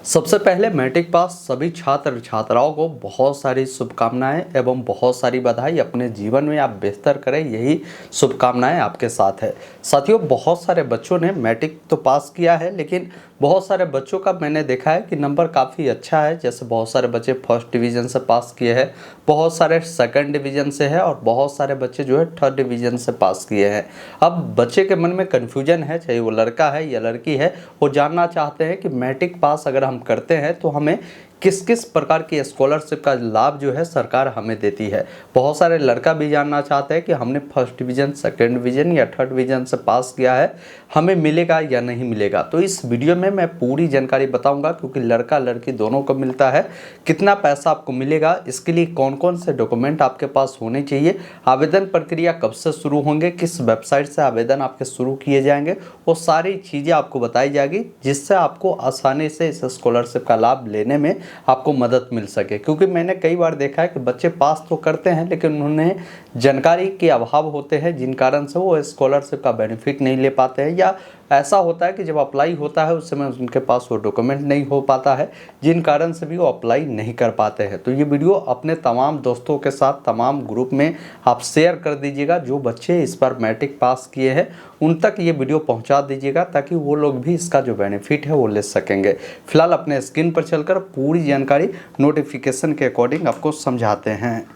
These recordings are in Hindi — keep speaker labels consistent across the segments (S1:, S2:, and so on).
S1: सबसे पहले मैट्रिक पास सभी छात्र छात्राओं को बहुत सारी शुभकामनाएं एवं बहुत सारी बधाई। अपने जीवन में आप बेहतर करें, यही शुभकामनाएं आपके साथ है। साथियों, बहुत सारे बच्चों ने मैट्रिक तो पास किया है, लेकिन बहुत सारे बच्चों का मैंने देखा है कि नंबर काफ़ी अच्छा है। जैसे बहुत सारे बच्चे फर्स्ट डिवीज़न से पास किए हैं, बहुत सारे सेकंड डिवीज़न से है और बहुत सारे बच्चे जो है थर्ड डिवीज़न से पास किए हैं। अब बच्चे के मन में कन्फ्यूजन है, चाहे वो लड़का है या लड़की है, वो जानना चाहते हैं कि मैट्रिक पास अगर हम करते हैं तो हमें किस किस प्रकार की स्कॉलरशिप का लाभ जो है सरकार हमें देती है। बहुत सारे लड़का भी जानना चाहते हैं कि हमने फर्स्ट डिवीज़न, सेकंड डिवीज़न या थर्ड डिवीज़न से पास किया है, हमें मिलेगा या नहीं मिलेगा। तो इस वीडियो में मैं पूरी जानकारी बताऊंगा, क्योंकि लड़का लड़की दोनों को मिलता है। कितना पैसा आपको मिलेगा, इसके लिए कौन कौन से डॉक्यूमेंट आपके पास होने चाहिए, आवेदन प्रक्रिया कब से शुरू होंगे, किस वेबसाइट से आवेदन आपके शुरू किए जाएंगे, वो सारी चीज़ें आपको बताई जाएगी, जिससे आपको आसानी से इस स्कॉलरशिप का लाभ लेने में आपको मदद मिल सके। क्योंकि मैंने कई बार देखा है कि बच्चे पास तो करते हैं, लेकिन उन्हें जानकारी के अभाव होते हैं, जिन कारण से वो स्कॉलरशिप का बेनिफिट नहीं ले पाते हैं, या ऐसा होता है कि जब अप्लाई होता है उस समय उनके पास वो डॉक्यूमेंट नहीं हो पाता है, जिन कारण से भी वो अप्लाई नहीं कर पाते हैं। तो ये वीडियो अपने तमाम दोस्तों के साथ तमाम ग्रुप में आप शेयर कर दीजिएगा। जो बच्चे इस बार मैट्रिक पास किए हैं उन तक ये वीडियो पहुंचा दीजिएगा, ताकि वो लोग भी इसका जो बेनिफिट है वो ले सकेंगे। फिलहाल अपने स्क्रीन पर चलकर पूरी जानकारी नोटिफिकेशन के अकॉर्डिंग आपको समझाते हैं।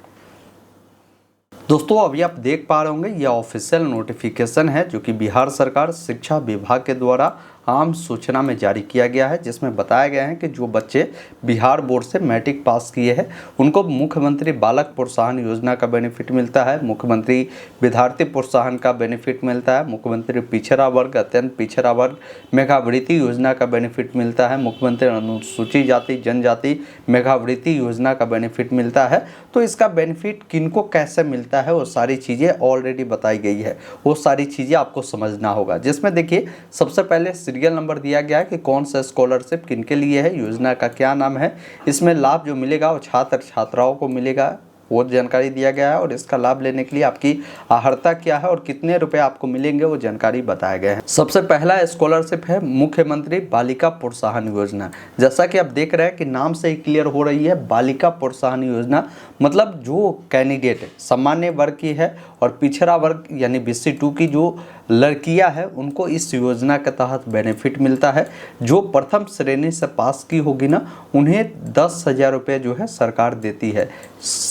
S1: दोस्तों, अभी आप देख पा रहे होंगे यह ऑफिशियल नोटिफिकेशन है जो कि बिहार सरकार शिक्षा विभाग के द्वारा आम सूचना में जारी किया गया है, जिसमें बताया गया है कि जो बच्चे बिहार बोर्ड से मैट्रिक पास किए हैं उनको मुख्यमंत्री बालक प्रोत्साहन योजना का बेनिफिट मिलता है, मुख्यमंत्री विद्यार्थी प्रोत्साहन का बेनिफिट मिलता है, मुख्यमंत्री पिछड़ा वर्ग अत्यंत पिछड़ा वर्ग मेधावृत्ति योजना का बेनिफिट मिलता है, मुख्यमंत्री अनुसूचित जाति जनजाति मेधावृत्ति योजना का बेनिफिट मिलता है। तो इसका बेनिफिट किनको कैसे मिलता है वो सारी चीज़ें ऑलरेडी बताई गई है, वो सारी चीज़ें आपको समझना होगा। जिसमें देखिए, सबसे पहले सीरियल नंबर दिया गया है कि कौन सा स्कॉलरशिप किनके लिए है, योजना का क्या नाम है, इसमें लाभ जो मिलेगा वो छात्र छात्राओं को मिलेगा, वो जानकारी दिया गया है। और इसका लाभ लेने के लिए आपकी अर्हता क्या है और कितने रुपए आपको मिलेंगे वो जानकारी बताया गया है। सबसे पहला स्कॉलरशिप है मुख्यमंत्री बालिका प्रोत्साहन योजना। जैसा कि आप देख रहे हैं कि नाम से ही क्लियर हो रही है, बालिका प्रोत्साहन योजना मतलब जो कैंडिडेट सामान्य वर्ग की है और पिछड़ा वर्ग यानी BC2 की जो लड़कियां हैं उनको इस योजना के तहत बेनिफिट मिलता है। जो प्रथम श्रेणी से पास की होगी ना, उन्हें 10,000 रुपये जो है सरकार देती है,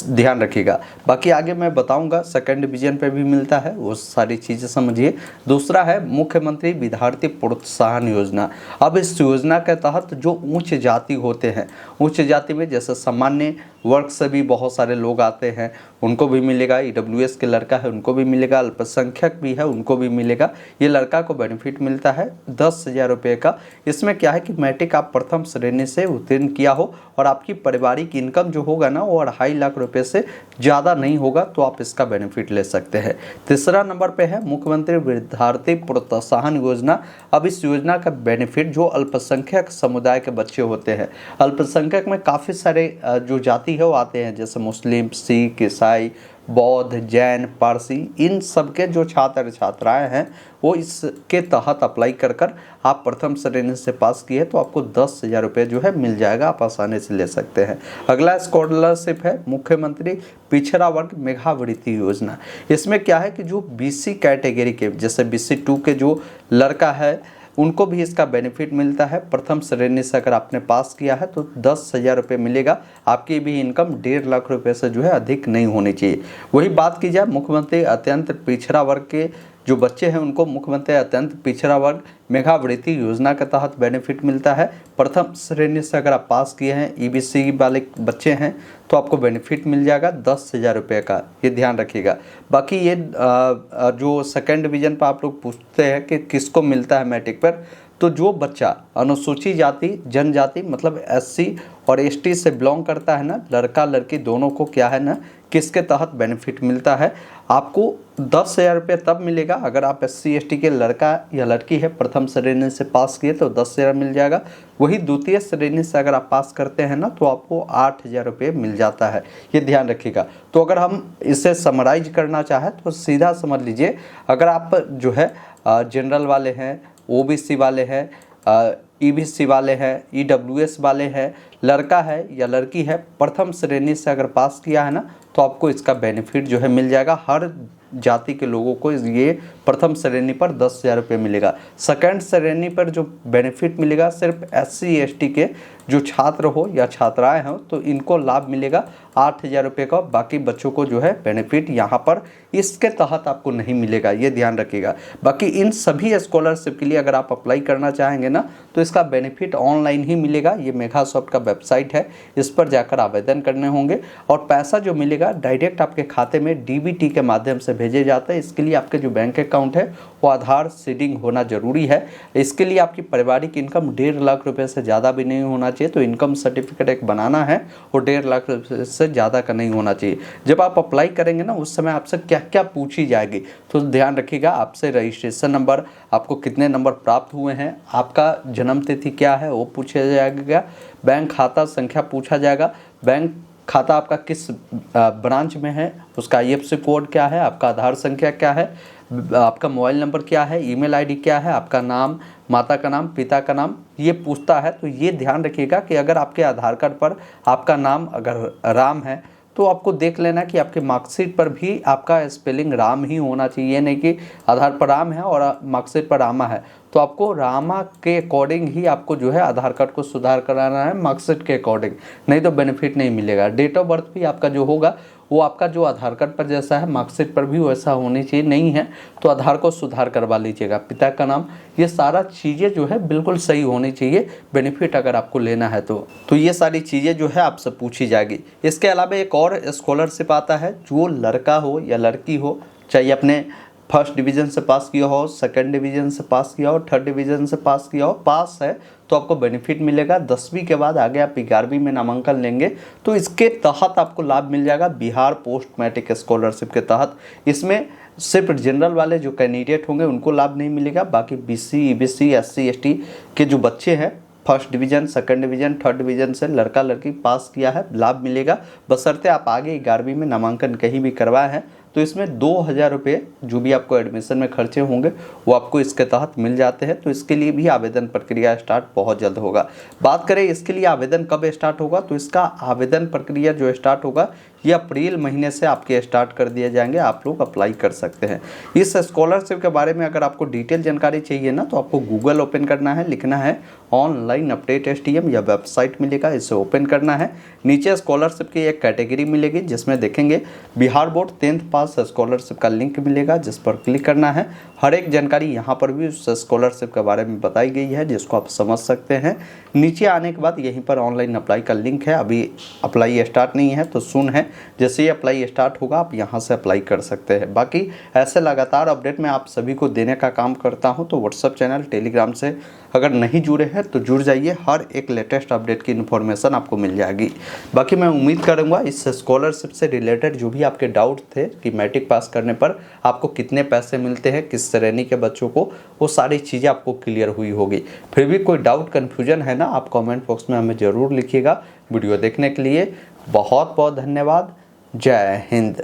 S1: ध्यान रखिएगा। बाकी आगे मैं बताऊंगा, सेकंड डिवीजन पे भी मिलता है, वो सारी चीज़ें समझिए। दूसरा है मुख्यमंत्री विद्यार्थी प्रोत्साहन योजना। अब इस योजना के तहत जो उच्च जाति होते हैं, उच्च जाति में जैसे सामान्य वर्ग से भी बहुत सारे लोग आते हैं, उनको भी मिलेगा, EWS के लड़का है उनको भी मिलेगा, अल्पसंख्यक भी है उनको भी मिलेगा। ये लड़का को बेनिफिट मिलता है 10,000 रुपये का। इसमें क्या है कि मैट्रिक आप प्रथम श्रेणी से उत्तीर्ण किया हो और आपकी पारिवारिक इनकम जो होगा ना वो 2.5 लाख रुपये से ज़्यादा नहीं होगा, तो आप इसका बेनिफिट ले सकते हैं। तीसरा नंबर पे है मुख्यमंत्री विद्यार्थी प्रोत्साहन योजना। अब इस योजना का बेनिफिट जो अल्पसंख्यक समुदाय के बच्चे होते हैं, अल्पसंख्यक में काफ़ी सारे जो जाति है वो आते हैं, जैसे मुस्लिम, सिख, ईसाई, बौद्ध, जैन, पारसी, इन सब के जो छात्र छात्राएं हैं वो इसके तहत अप्लाई कर आप प्रथम श्रेणी से पास किए तो आपको 10,000 रुपये जो है मिल जाएगा, आप आसानी से ले सकते हैं। अगला स्कॉलरशिप है मुख्यमंत्री पिछड़ा वर्ग मेधावृत्ति योजना। इसमें क्या है कि जो BC कैटेगरी के जैसे BC2 के जो लड़का है उनको भी इसका बेनिफिट मिलता है। प्रथम श्रेणी से अगर आपने पास किया है तो 10,000 रुपये मिलेगा। आपकी भी इनकम 1.5 लाख रुपये से जो है अधिक नहीं होनी चाहिए। वही बात की जाए मुख्यमंत्री अत्यंत पिछड़ा वर्ग के जो बच्चे हैं उनको मुख्यमंत्री अत्यंत पिछड़ा वर्ग मेधावृत्ति योजना के तहत बेनिफिट मिलता है। प्रथम श्रेणी से अगर आप पास किए हैं, EBC वाले बच्चे हैं तो आपको बेनिफिट मिल जाएगा 10,000 रुपये का, ये ध्यान रखिएगा। बाकी ये जो सेकंड डिवीजन पर आप लोग पूछते हैं कि किसको मिलता है मैट्रिक पर, तो जो बच्चा अनुसूचित जाति जनजाति मतलब SC और ST से बिलोंग करता है ना, लड़का लड़की दोनों को क्या है ना, किसके तहत बेनिफिट मिलता है, आपको 10,000 रुपये तब मिलेगा अगर आप SC ST के लड़का या लड़की है, प्रथम श्रेणी से पास किए तो 10,000 मिल जाएगा। वही द्वितीय श्रेणी से अगर आप पास करते हैं ना तो आपको 8,000 रुपये मिल जाता है, ये ध्यान रखिएगा। तो अगर हम इसे समराइज करना चाहें तो सीधा समझ लीजिए, अगर आप जो है जनरल वाले हैं, OBC वाले हैं, ईबीसी वाले हैं, ईडब्ल्यूएस वाले हैं, लड़का है या लड़की है, प्रथम श्रेणी से अगर पास किया है ना तो आपको इसका बेनिफिट जो है मिल जाएगा। हर जाति के लोगों को ये प्रथम श्रेणी पर 10,000 रुपये मिलेगा। सेकंड श्रेणी पर जो बेनिफिट मिलेगा सिर्फ SC ST के जो छात्र हो या छात्राएं हो तो इनको लाभ मिलेगा 8,000 रुपये का। बाकी बच्चों को जो है बेनिफिट यहाँ पर इसके तहत आपको नहीं मिलेगा, ये ध्यान रखिएगा। बाकी इन सभी स्कॉलरशिप के लिए अगर आप अप्लाई करना चाहेंगे ना तो इसका बेनिफिट ऑनलाइन ही मिलेगा। ये मेघासॉफ्ट का वेबसाइट है, इस पर जाकर आवेदन करने होंगे और पैसा जो मिलेगा डायरेक्ट आपके खाते में DBT के माध्यम से भेजे जाते हैं। इसके लिए आपके जो बैंक अकाउंट है वो आधार सीडिंग होना जरूरी है। इसके लिए आपकी पारिवारिक इनकम 1.5 लाख रुपए से ज़्यादा भी नहीं होना चाहिए। तो इनकम सर्टिफिकेट एक बनाना है और 1.5 लाख रुपए से ज़्यादा का नहीं होना चाहिए। जब आप अप्लाई करेंगे ना उस समय आपसे क्या क्या पूछी जाएगी तो ध्यान रखिएगा। आपसे रजिस्ट्रेशन नंबर, आपको कितने नंबर प्राप्त हुए हैं, आपका जन्म तिथि क्या है वो पूछा जाएगा, बैंक खाता संख्या पूछा जाएगा, बैंक खाता आपका किस ब्रांच में है, उसका IFSC कोड क्या है, आपका आधार संख्या क्या है, आपका मोबाइल नंबर क्या है, ईमेल आईडी क्या है, आपका नाम, माता का नाम, पिता का नाम, ये पूछता है। तो ये ध्यान रखिएगा कि अगर आपके आधार कार्ड पर आपका नाम अगर राम है तो आपको देख लेना कि आपके मार्कशीट पर भी आपका स्पेलिंग राम ही होना चाहिए, नहीं कि आधार पर राम है और मार्कशीट पर रामा है। तो आपको रामा के अकॉर्डिंग ही आपको जो है आधार कार्ड को सुधार कराना है, मार्कशीट के अकॉर्डिंग, नहीं तो बेनिफिट नहीं मिलेगा। डेट ऑफ बर्थ भी आपका जो होगा वो आपका जो आधार कार्ड पर जैसा है मार्कशीट पर भी वैसा होनी चाहिए, नहीं है तो आधार को सुधार करवा लीजिएगा। पिता का नाम, ये सारा चीज़ें जो है बिल्कुल सही होनी चाहिए बेनिफिट अगर आपको लेना है तो ये सारी चीज़ें जो है आपसे पूछी जाएगी। इसके अलावा एक और स्कॉलरशिप आता है, जो लड़का हो या लड़की हो, चाहे अपने फर्स्ट डिवीज़न से पास किया हो, सेकंड डिवीज़न से पास किया हो, थर्ड डिवीज़न से पास किया हो, पास है तो आपको बेनिफिट मिलेगा। 10वीं के बाद आगे आप 11वीं में नामांकन लेंगे तो इसके तहत आपको लाभ मिल जाएगा बिहार पोस्ट मैट्रिक स्कॉलरशिप के तहत। इसमें सिर्फ जनरल वाले जो कैंडिडेट होंगे उनको लाभ नहीं मिलेगा, बाकी BC EBC SC ST के जो बच्चे हैं first division, second division, third division से लड़का लड़की पास किया है लाभ मिलेगा, बशर्ते आप आगे 11वीं में नामांकन कहीं भी करवाए हैं। तो इसमें 2,000 रुपये जो भी आपको एडमिशन में खर्चे होंगे वो आपको इसके तहत मिल जाते हैं। तो इसके लिए भी आवेदन प्रक्रिया स्टार्ट बहुत जल्द होगा। बात करें इसके लिए आवेदन कब स्टार्ट होगा तो इसका आवेदन प्रक्रिया जो स्टार्ट होगा ये अप्रैल महीने से आपके स्टार्ट कर दिए जाएंगे, आप लोग अप्लाई कर सकते हैं। इस स्कॉलरशिप के बारे में अगर आपको डिटेल जानकारी चाहिए ना तो आपको गूगल ओपन करना है, लिखना है ऑनलाइन अपडेट STM या वेबसाइट मिलेगा, इसे ओपन करना है। नीचे स्कॉलरशिप की एक कैटेगरी मिलेगी जिसमें देखेंगे बिहार बोर्ड 10th पास स्कॉलरशिप का लिंक मिलेगा, जिस पर क्लिक करना है। हर एक जानकारी यहाँ पर भी उस स्कॉलरशिप के बारे में बताई गई है जिसको आप समझ सकते हैं। नीचे आने के बाद यहीं पर ऑनलाइन अप्लाई का लिंक है, अभी अप्लाई स्टार्ट नहीं है तो सुन है, जैसे ही अप्लाई स्टार्ट होगा आप यहाँ से अप्लाई कर सकते हैं। बाकी ऐसे लगातार अपडेट मैं आप सभी को देने का काम करता हूँ, तो व्हाट्सअप चैनल, टेलीग्राम से अगर नहीं जुड़े हैं तो जुड़ जाइए, हर एक लेटेस्ट अपडेट की इन्फॉर्मेशन आपको मिल जाएगी। बाकी मैं उम्मीद करूँगा इस स्कॉलरशिप से रिलेटेड जो भी आपके डाउट थे कि मैट्रिक पास करने पर आपको कितने पैसे मिलते हैं, किस श्रेणी के बच्चों को, वो सारी चीज़ें आपको क्लियर हुई होगी। फिर भी कोई डाउट कन्फ्यूजन है ना, आप कमेंट बॉक्स में हमें ज़रूर लिखिएगा। वीडियो देखने के लिए बहुत बहुत धन्यवाद। जय हिंद।